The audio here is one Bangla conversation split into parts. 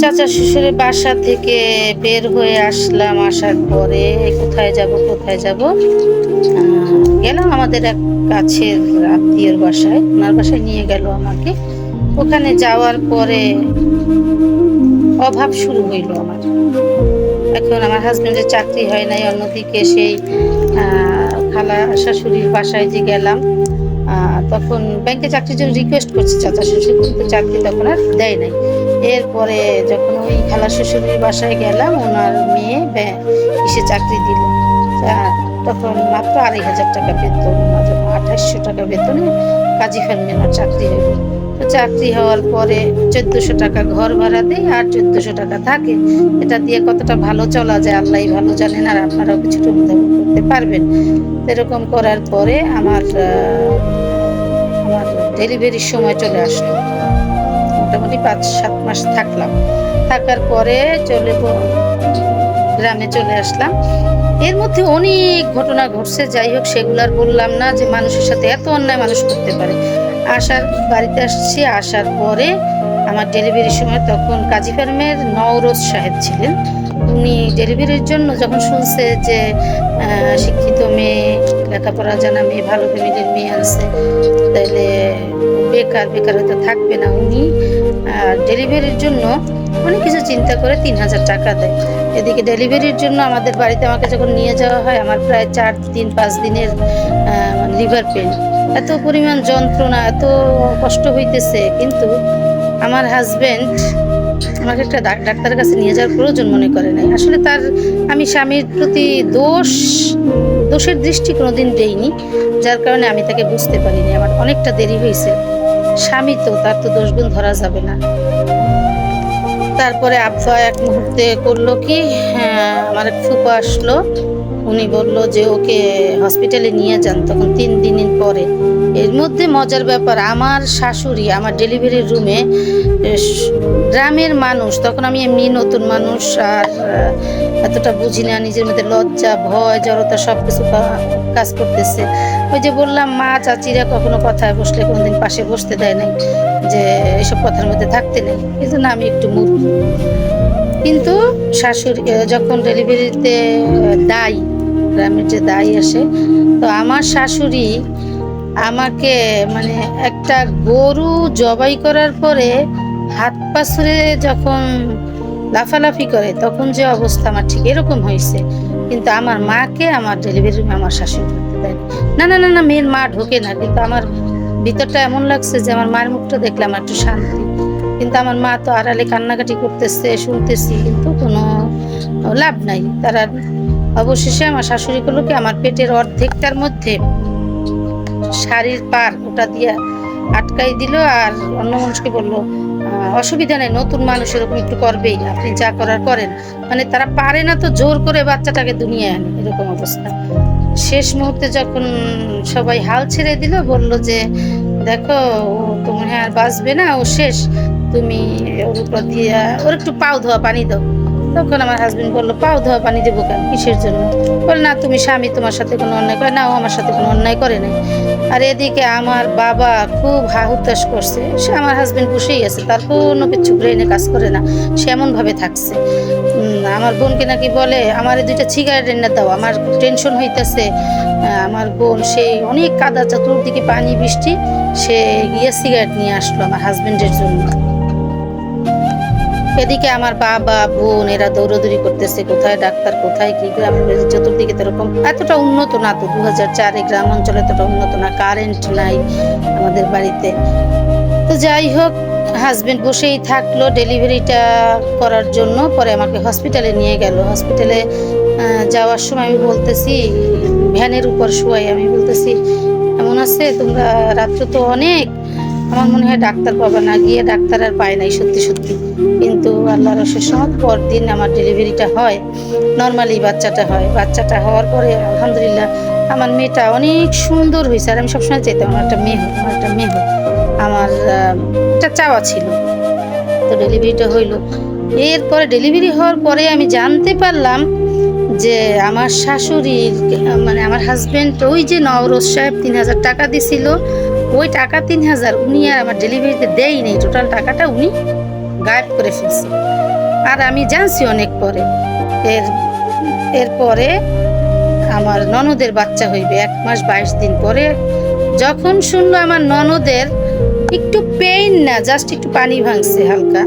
চাচা শ্বশুরের বাসা থেকে বের হয়ে আসলাম। আসার পরে কোথায় যাব কোথায় যাব, গেলাম আমাদের এক কাছের আত্মীয়র বাসায়। ওনার বাসায় নিয়ে গেল আমাকে। ওখানে যাওয়ার পরে অভাব শুরু হইল আমার। এখন আমার হাজবেন্ডের চাকরি হয় নাই, অন্যদিকে সেই খালা শাশুড়ির বাসায় যে গেলাম, তখন ব্যাংকে চাকরির জন্য রিকোয়েস্ট করছে চাচা শ্বশুর, কিন্তু চাকরি তখন আর দেয় নাই। এরপরে যখন ওই খালা শ্বশুরের বাসায় গেলাম, ওনার মেয়ে কিসে চাকরি দিল, তখন মাত্র 2,500 টাকা বেতন, 2,800 টাকা বেতনে কাজী ফার্মে আমার চাকরি হইল। তো চাকরি হওয়ার পরে 1,400 টাকা ঘর ভাড়া দেয় আর 1,400 টাকা থাকে। এটা দিয়ে কতটা ভালো চলা যায় আল্লাহ ভালো জানেন, আর আপনারাও কিছুটা অনুধাবন করতে পারবেন। এরকম করার পরে আমার ডেলিভারির সময় চলে আসলো। মোটামুটি 5-7 মাস থাকলাম। থাকার পরে গ্রামে চলে আসলাম। এর মধ্যে অনেক ঘটনা ঘটছে, যাই হোক সেগুলার বললাম না, যে মানুষের সাথে এত অন্যায় মানুষ করতে পারে। বাড়িতে আসছি, আসার পরে আমার ডেলিভারির সময় তখন কাজী ফার্মের নওরোজ সাহেব ছিলেন। উনি ডেলিভারির জন্য যখন শুনছে যে শিক্ষিত মেয়ে, লেখাপড়া জানা মেয়ে, ভালো ফ্যামিলির মেয়ে আছে, তাহলে বেকার হয়তো থাকবে না, উনি ডেলিভারির জন্য অনেক কিছু চিন্তা করে 3,000 টাকা দেয়। এদিকে ডেলিভারির জন্য আমাদের বাড়িতে আমাকে যখন নিয়ে যাওয়া হয়, আমার প্রায় 4-5 দিনের লিভার পেন, এত পরিমাণ যন্ত্রণা, এত কষ্ট হইতেছে। কিন্তু আমার হাজবেন্ড আমাকে একটা ডাক্তারের কাছে নিয়ে যাওয়ার প্রয়োজন মনে করে নাই। আসলে আমি স্বামীর প্রতি দোষের দৃষ্টি কোনোদিন দেইনি, যার কারণে আমি তাকে বুঝতে পারিনি। আমার অনেকটা দেরি হয়েছে। স্বামী তো, তার তো দোষগুণ ধরা যাবে না। তারপরে আব্বা এক মুহূর্তে করলো কি, আমার এক ফুপা আসলো। উনি বলল যে ওকে হসপিটালে নিয়ে যান, তখন 3 দিন পরে। এর মধ্যে মজার ব্যাপার, আমার শাশুড়ি আমার ডেলিভারির রুমে, গ্রামের মানুষ, তখন আমি এমনি নতুন মানুষ, আর এতটা বুঝি না, নিজের মধ্যে লজ্জা, ভয়, জড়তা সব কিছু কাজ করতেছে। ওই যে বললাম, মা চাচিরা কখনো কথায় বসলে কোনোদিন পাশে বসতে দেয় নাই, যে এসব কথার মধ্যে থাকতে নেই, এই জন্য আমি একটু মূর্খ। কিন্তু শাশুড়ি যখন ডেলিভারিতে দায়ী, গ্রামের যে দায়ী আসে, তো আমার শাশুড়ি আমাকে মানে একটা গরু জবাই করার পরে হাত পা ছুঁড়ে যখন লাফালাফি করে, তখন যে অবস্থা আমার ঠিক এরকম হয়েছে। কিন্তু আমার মাকে আমার ডেলিভারি রুমে আমার শাশুড়ি ঢুকতে দেয় না। না না না, মেয়ের মা ঢোকে না। কিন্তু আমার ভিতরটা এমন লাগছে যে আমার মায়ের মুখটা দেখলে আমার একটু শান্তি। কিন্তু আমার মা তো আড়ালে কান্নাকাটি করতেছে, শুনতেছি, কিন্তু কোনো লাভ নাই। তারা অবশেষে আমার শাশুড়ি করলো কি, আমার পেটের অর্ধেকটার মধ্যে শাড়ির পার ওটা দিয়ে আটকাই দিল, আর অন্য মানুষকে বললো অসুবিধা নেই, নতুন মানুষ এরকম একটু করবেই, আপনি যা করার করেন। মানে তারা পারে না তো জোর করে বাচ্চাটাকে দুনিয়ায় আনে, এরকম অবস্থা। শেষ মুহূর্তে যখন সবাই হাল ছেড়ে দিল, বলল যে দেখো, ও তো মনে হয় আর বাঁচবে না, ও শেষ, তুমি ওর উপর দিয়ে ওর একটু পাও ধোয়া পানি দাও। তখন আমার হাজবেন্ড বললো, পাও ধোয়া পানি দেবো কেন, কিসের জন্য? বল না, তুমি স্বামী, তোমার সাথে কোনো অন্যায় করে না, ও আমার সাথে কোনো অন্যায় করে নাই। আর এদিকে আমার বাবা খুব হাহুতাশ করছে। সে আমার হাজবেন্ড বসেই আছে, তার কোনো কিছু ব্রেনে কাজ করে না, সে এমনভাবে থাকছে। আমার বোনকে নাকি বলে, আমার 2টা সিগারেট এনে দাও, আমার টেনশন হইতেছে। আমার বোন সেই অনেক কাদা, চতুর্দিকে পানি বৃষ্টি, সে গিয়ে সিগারেট নিয়ে আসলো আমার হাজবেন্ডের জন্য। এদিকে আমার বাবা বোন এরা দৌড়াদৌড়ি করতেছে, কোথায় ডাক্তার, কোথায় কি। গ্রামের চতুর্দিকে তো এরকম এতটা উন্নত না, তো 2004-এ গ্রাম অঞ্চলে এতটা উন্নত না, কারেন্ট নাই আমাদের বাড়িতে। তো যাই হোক, হাজবেন্ড বসেই থাকলো ডেলিভারিটা করার জন্য। পরে আমাকে হসপিটালে নিয়ে গেল। হসপিটালে যাওয়ার সময় আমি বলতেছি, ভ্যানের উপর শোয়াই, আমি বলতেছি, এমন আছে তোমরা, রাত্র তো অনেক, আমার মনে হয় ডাক্তার পাবা না। গিয়ে ডাক্তার আর পায় নাই সত্যি সত্যি। কিন্তু আল্লাহর অশেষ রহমত, পরদিন আমার ডেলিভারিটা হয়, নর্মালি বাচ্চাটা হয়। বাচ্চাটা হওয়ার পরে আলহামদুলিল্লাহ আমার মেয়েটা অনেক সুন্দর হয়েছে। আর আমি সবসময় চাইতাম আমার একটা মেয়ে হোক, আমার একটা চাওয়া ছিল। তো ডেলিভারিটা হইলো। এরপরে ডেলিভারি হওয়ার পরে আমি জানতে পারলাম যে আমার শাশুড়ির, মানে আমার হাজবেন্ড, ওই যে নওরোজ সাহেব 3,000 টাকা দিছিল, ওই টাকা 3,000 উনি আর আমার ডেলিভারিতে দেয় নেই। টোটাল টাকাটা উনি গায়েব করে ফেলছে। আর আমি জানছি অনেক পরে। এর এরপরে আমার ননদের বাচ্চা হইবে 1 মাস 22 দিন পরে। যখন শুনলো আমার ননদের একটু পেইন না, জাস্ট একটু পানি ভাঙছে হালকা,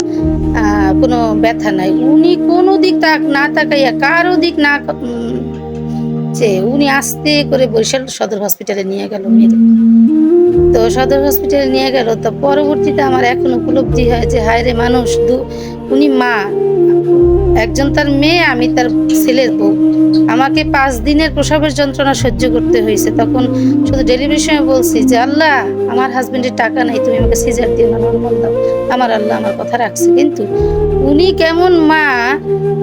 কোনো ব্যথা নাই, উনি কোনো দিক না তাকাইয়া কারো দিক না যে উনি আস্তে করে বরিশাল সদর হসপিটালে নিয়ে গেল মেরে। তো সদর হসপিটালে নিয়ে গেল। তো পরবর্তীতে আমার এখন উপলব্ধি হয় যে হায় রে মানুষ, উনি মা, একজন তার মেয়ে, আমি তার ছেলের বউ। আমাকে 5 দিনের প্রসবের যন্ত্রণা সহ্য করতে হয়েছে। তখন শুধু ডেলিভারির সময় বলছি যে আল্লাহ, আমার হাজবেন্ডের টাকা নাই, তুমি আমাকে সিজার দিও না, নরমাল দাও। আমার আল্লাহ আমার কথা রাখছে। কিন্তু উনি কেমন মা,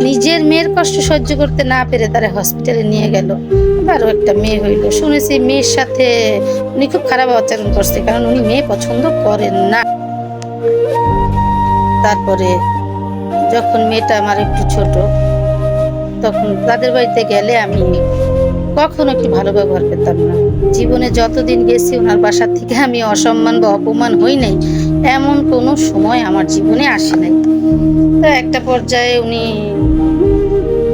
নিজের মেয়ের কষ্ট সহ্য করতে না পেরে তারা হসপিটালে নিয়ে গেল। আরও একটা মেয়ে হইল। শুনেছি মেয়ের সাথে উনি খুব খারাপ আচরণ করছে, কারণ উনি মেয়ে পছন্দ করেন না। তারপরে যখন মেয়েটা আমার একটু ছোট, তখন তাদের বাড়িতে গেলে আমি কখনো একটু ভালো ব্যবহার পেতাম না। জীবনে যতদিন গেছি ওনার বাসার থেকে আমি অসম্মান বা অপমান হই নাই, এমন কোনো সময় আমার জীবনে আসে নাই। তো একটা পর্যায়ে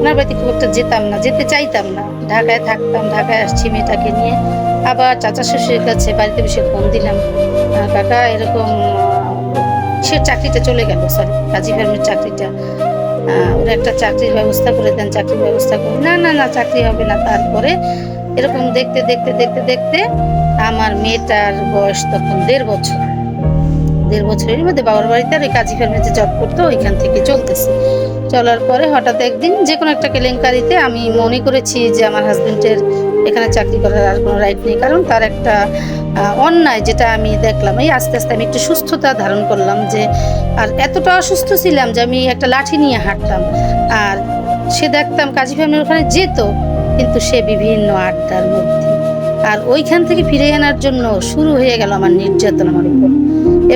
ওনার বাড়িতে খুব একটা যেতাম না, যেতে চাইতাম না। ঢাকায় থাকতাম, ঢাকায় আসছি মেয়েটাকে নিয়ে। আবার চাচা শ্বশুরের কাছে বাড়িতে বসে ফোন দিলাম, কাকা এরকম সে চাকরিটা চলে গেল, সরি কাজী ফার্মের চাকরিটা, ওরা একটা চাকরির ব্যবস্থা করে দেন, চাকরির ব্যবস্থা করে। না না না, চাকরি হবে না। তারপরে এরকম দেখতে দেখতে দেখতে দেখতে আমার মেয়েটার বয়স তখন 1.5 বছর। 1.5 বছরের মধ্যে বাবার বাড়িতে আর ওই কাজী ফার্মে যে জব করতো ওইখান থেকে চলতেছে। চলার পরে হঠাৎ একদিন যে কোনো একটা কেলেঙ্কারিতে আমি মনে করেছি যে আমার হাজবেন্ডের এখানে চাকরি করার আর কোনো রাইট নেই, কারণ তার একটা অন্যায় যেটা আমি দেখলাম। এই আস্তে আস্তে আমি একটু সুস্থতা ধারণ করলাম, যে আর এতটা অসুস্থ ছিলাম যে আমি একটা লাঠি নিয়ে হাঁটতাম। আর সে দেখতাম কাজী ফার্মের ওখানে যেত, কিন্তু সে বিভিন্ন আড্ডার মধ্যে। আর ওইখান থেকে ফিরে আনার জন্য শুরু হয়ে গেল আমার নির্যাতন আমার উপর।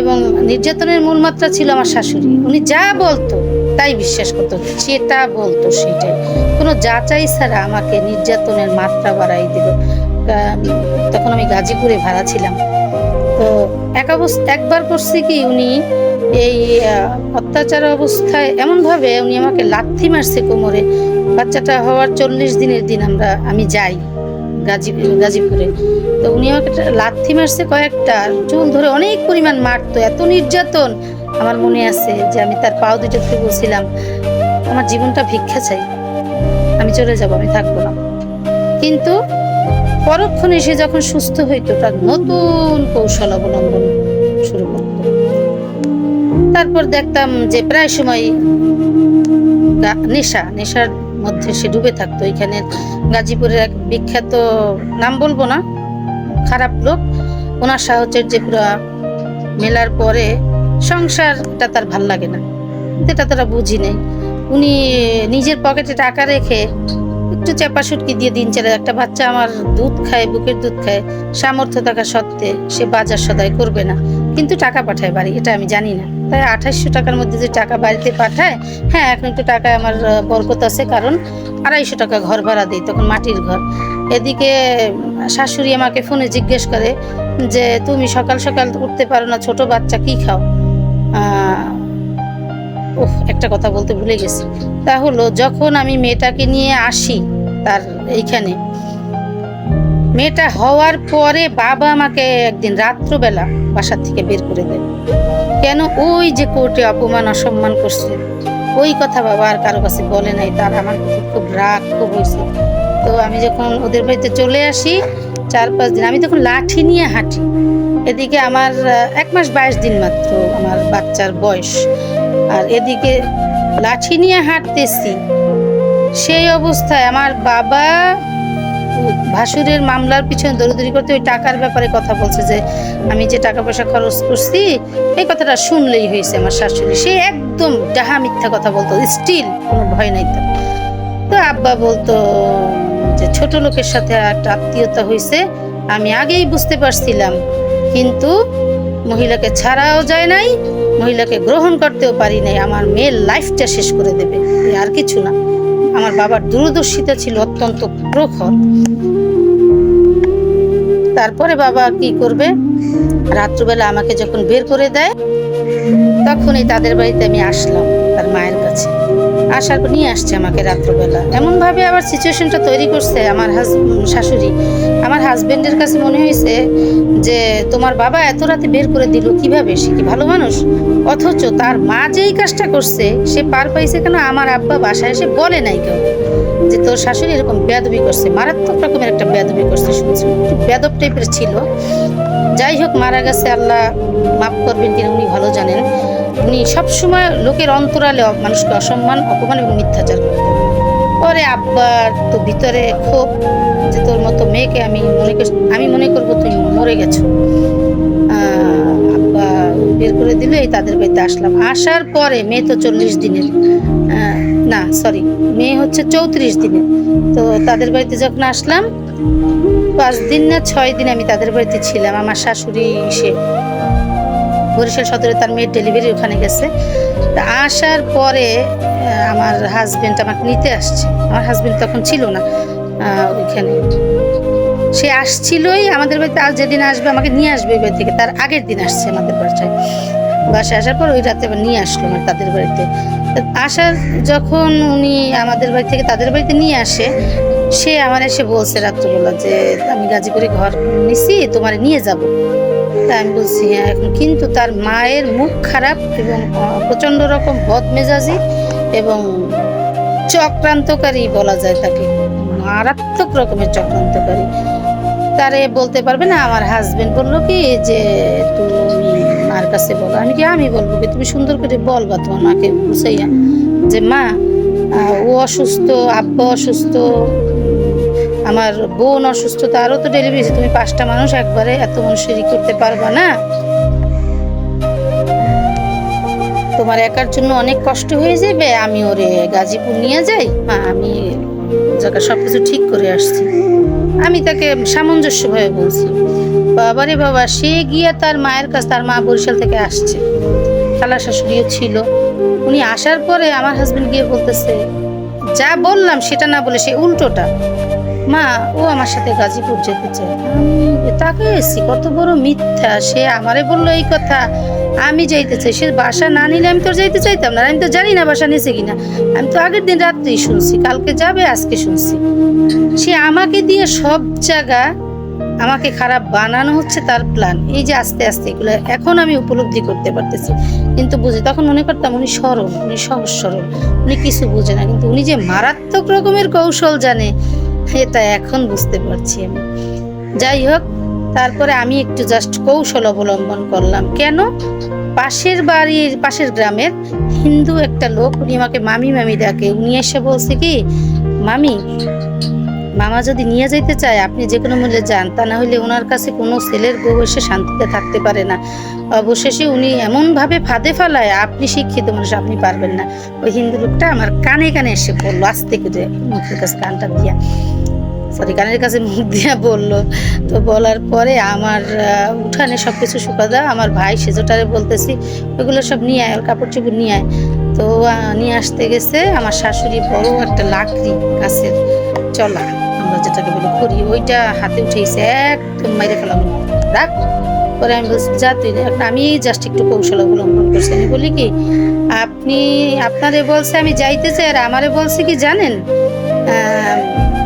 এবং নির্যাতনের মূল মাত্রা ছিল আমার শাশুড়ি। উনি যা বলতো তাই বিশ্বাস করতো, যেটা বলতো সেটাই, কোনো যাচাই ছাড়া আমাকে নির্যাতনের মাত্রা বাড়াই দিল। তখন আমি গাজীপুরে ভাড়া ছিলাম। তো একবার করছি কি, উনি এই অত্যাচার অবস্থায় এমনভাবে উনি আমাকে লাথি মারছে কোমরে। বাচ্চাটা হওয়ার 40 দিনের দিন আমি যাই গাজীপুরে। তো উনি আমাকে লাথি মারছে কয়েকটা, চুল ধরে অনেক পরিমাণ মারতো। এত নির্যাতন আমার মনে আছে যে আমি তার পাও দুটো থেকে বলছিলাম আমার জীবনটা ভিক্ষা চাই, আমি চলে যাব, আমি থাকবো না। কিন্তু পরক্ষণে সে যখন সুস্থ হইতো, তার নতুন কৌশল অবলম্বন শুরু করত। তারপর দেখতাম যে প্রায় সময় নেশার মধ্যে সে ডুবে থাকতো। এখানে গাজীপুরের এক বিখ্যাত, নাম বলবো না, খারাপ লোক, ওনার সাহচর্যে পুরো মেলার পরে সংসারটা তার ভাল লাগে না, এটা তারা বুঝি নেই। উনি নিজের পকেটে টাকা রেখে একটু চাপা সুটকি দিয়ে দিন চলে। একটা বাচ্চা আমার দুধ খায়, বুকের দুধ খায়, সামর্থ্য থাকা সত্ত্বে সে বাজার সদাই করবে না, কিন্তু টাকা পাঠায় বাড়ি, এটা আমি জানি না। তাই 2800 টাকার মধ্যে যে টাকা বাড়িতে পাঠায়, হ্যাঁ এখন একটু টাকায় আমার বরকত আছে, কারণ 250 টাকা ঘর ভাড়া দিই, তখন মাটির ঘর। এদিকে শাশুড়ি আমাকে ফোনে জিজ্ঞেস করে যে তুমি সকাল সকাল উঠতে পারো না, ছোট বাচ্চা কি খাও। একটা কথা বলতে ভুলে গেছি, তা হলো যখন আমি মেয়েটাকে নিয়ে আসি তার এইখানে, মেয়েটা হওয়ার পরে বাবা আমাকে একদিন রাত্রবেলা বাসার থেকে বের করে দেয়। কেন? ওই যে কোর্টে অপমান অসম্মান করছে, ওই কথা বাবা আর কারো কাছে বলে নাই। তার আমার খুব রাগ খুব হয়েছে। তো আমি যখন ওদের বাড়িতে চলে আসি 4-5 দিন, আমি তখন লাঠি নিয়ে হাঁটি। এদিকে আমার 1 মাস 22 দিন মাত্র আমার বাচ্চার বয়স, আর এদিকে লাঠি নিয়ে হাঁটতেছি। সেই অবস্থায় আমার বাবা ভাসুরের মামলার পিছনে দৌড়দৌড়ি করতে ওই টাকার ব্যাপারে কথা বলছে, যে আমি যে টাকা পয়সা খরচ করছি, এই কথাটা শুনলেই হয়েছে আমার শাশুড়ি। সে একদম ডাহা মিথ্যা কথা বলতো, স্টিল কোনো ভয় নাই তার। তো আব্বা বলতো যে ছোট লোকের সাথে একটা আত্মীয়তা হয়েছে, আমি আগেই বুঝতে পারছিলাম, কিন্তু মহিলাকে ছাড়াও যায় নাই, মহিলাকে গ্রহণ করতেও পারি নাই, আমার মেয়ের লাইফটা শেষ করে দেবে, আর কিছু না। আমার বাবার দূরদর্শিতা ছিল অত্যন্ত প্রখর। তারপরে বাবা কি করবে, রাত্রবেলা আমাকে যখন বের করে দেয়, তখনই তাদের বাড়িতে আমি আসলাম, তার মায়ের কাছে। আসার পর নিয়ে আসছে আমাকে রাত্রবেলা। এমনভাবে আবার সিচুয়েশনটা তৈরি করছে আমার শাশুড়ি। আমার হাজবেন্ডের কাছে মনে হয়েছে যে তোমার বাবা এত রাতে বের করে দিল কিভাবে, সে কি ভালো মানুষ? অথচ তার মা যেই কাজটা করছে সে পার পাইছে কেন, আমার আব্বা বাসায় এসে বলে নাই কেউ যে তোর শাশুড়ি এরকম বেয়াদবি করছে, মারাত্মক রকমের একটা বেয়াদবি করছে। শুনছি একটু বেয়াদব টাইপের ছিল। যাই হোক, মারা গেছে, আল্লাহ মাফ করবেন কিনা উনি ভালো জানেন। উনি সবসময় লোকের অন্তরালে মানুষকে অসম্মান, অপমান এবং মিথ্যাচার করতেন। পরে আব্বার তো ভিতরে ক্ষোভ যে তোর মতো মেয়েকে আমি মনে করবো তুই মরে গেছো। আব্বা বের করে দিল, এই তাদের বাড়িতে আসলাম। আসার পরে মেয়ে তো 40 দিনের, না সরি, মেয়ে হচ্ছে 34 দিনের। তো তাদের বাড়িতে যখন আসলাম 5 দিন না 6 দিন আমি তাদের বাড়িতে ছিলাম। আমার শাশুড়ি এসে বরিশাল সদরে তার মেয়ের ডেলিভারি ওখানে গেছে। তা আসার পরে আমার হাজবেন্ড আমাকে নিতে আসছে। আমার হাজবেন্ড তখন ছিল না ওইখানে, সে আসছিলই আমাদের বাড়িতে। আর যেদিন আসবে আমাকে নিয়ে আসবে ওই বাড়ি থেকে, তার আগের দিন আসছে আমাদের বাসায় আসার পর ওই রাতে আবার নিয়ে আসলো আমার তাদের বাড়িতে। আসার যখন উনি আমাদের বাড়ি থেকে তাদের বাড়িতে নিয়ে আসে, সে আমার এসে বলছে রাত্রবেলা যে আমি গাজীপুরে ঘর নিছি, তোমার নিয়ে যাব। তা আমি বলছি হ্যাঁ। এখন কিন্তু তার মায়ের মুখ খারাপ এবং প্রচন্ড রকম বদমেজাজি এবং চক্রান্তকারী বলা যায় তাকে, মারাত্মক রকমের চক্রান্তকারী। তারে বলতে পারবে না। আমার হাজবেন্ড বললো কি যে তুমি মার কাছে বলো। আমি বলবো কি, তুমি সুন্দর করে বলবা তোমার মাকে বুঝাইয়া যে মা ও অসুস্থ, আব্বা অসুস্থ, আমার বোন অসুস্থ, তারও তো ডেলিভারি, তুমি 5টা মানুষ একবারে এত মানুষেরই করতে পারবা না, তোমার একার জন্য অনেক কষ্ট হয়ে যাবে, আমি ওরে গাজীপুর নিয়ে যাই। আমি জায়গা সবকিছু ঠিক করে আসছি। আমি তাকে সামঞ্জস্যভাবে বলছি। বাবারে বাবা, সে গিয়া তার মায়ের কাছে, তার মা বরিশাল থেকে আসছে, খালা শাশুড়িও ছিল। উনি আসার পরে আমার হাজবেন্ড গিয়ে বলতেছে যা বললাম সেটা না বলে সে উল্টোটা, মা ও আমার সাথে গাজীপুর যেতে চায়। আমি তাকে এসি কত বড় মিথ্যা। সে আমারে বললো এই কথা, আমি যাইতে চাই। সে বাসা না নিলে আমি তো যাইতে চাইতাম না। আমি তো জানি না বাসা নিয়েছে কিনা, আমি তো আগের দিন রাত্রেই শুনছি, কালকে যাবে আজকে শুনছি। সে আমাকে দিয়ে সব জায়গা আমাকে খারাপ বানানো হচ্ছে তার প্ল্যান। এই যে আস্তে আস্তে এগুলো এখন আমি উপলব্ধি করতে পারতেছি, কিন্তু বুঝি তখন মনে করতাম উনি সরল, উনি সহজ সরল, উনি কিছু বুঝে না। কিন্তু উনি যে মারাত্মক রকমের কৌশল জানে এটা এখন বুঝতে পারছি আমি। যাই হোক, তারপরে আমি একটু জাস্ট কৌশল অবলম্বন করলাম। কেন? পাশের গ্রামের হিন্দু একটা লোক, উনি আমাকে মামি মামি ডাকে। উনি এসে বলছে কি, মামি মামা যদি নিয়ে যেতে চায় আপনি যে কোনো মূল্যে যান, তা না হলে ওনার কাছে কোনো ছেলের বউ এসে শান্তিতে থাকতে পারে না। অবশেষে উনি এমনভাবে ফাঁদে ফেলায়, আপনি শিক্ষিত মানুষ, আপনি পারবেন না। ওই হিন্দু লোকটা আমার কানে কানে এসে বললো, আস্তে করে মুখের কাছে কানের কাছে মুখ দিয়া বললো। তো বলার পরে আমার উঠানে সব কিছু শুকাদা, আমার ভাই সেজোটারে বলতেছি ওইগুলো সব নিয়ে আয়, ওর কাপড় চোপড় নিয়ে আয়। তো নিয়ে আসতে গেছে আমার শাশুড়ি বড় একটা লাকড়ি গাছের চলা, আমরা যেটাকে বলি খড়ি, ওইটা হাতে উঠেছে, একদম মাইরে ফেলাম, রাখ। পরে আমি বলছি যা তুই। আমি জাস্ট একটু কৌশল অবলম্বন করছি। আমি বলি কি, আপনারে বলছে আমি যাইতে চাই, আর আমারে বলছে কি জানেন,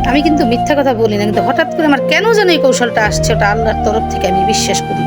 আমি কিন্তু মিথ্যা কথা বলি না, কিন্তু হঠাৎ করে আমার কেন যেন এই কৌশলটা আসছে, ওটা আল্লাহর তরফ থেকে আমি বিশ্বাস করি।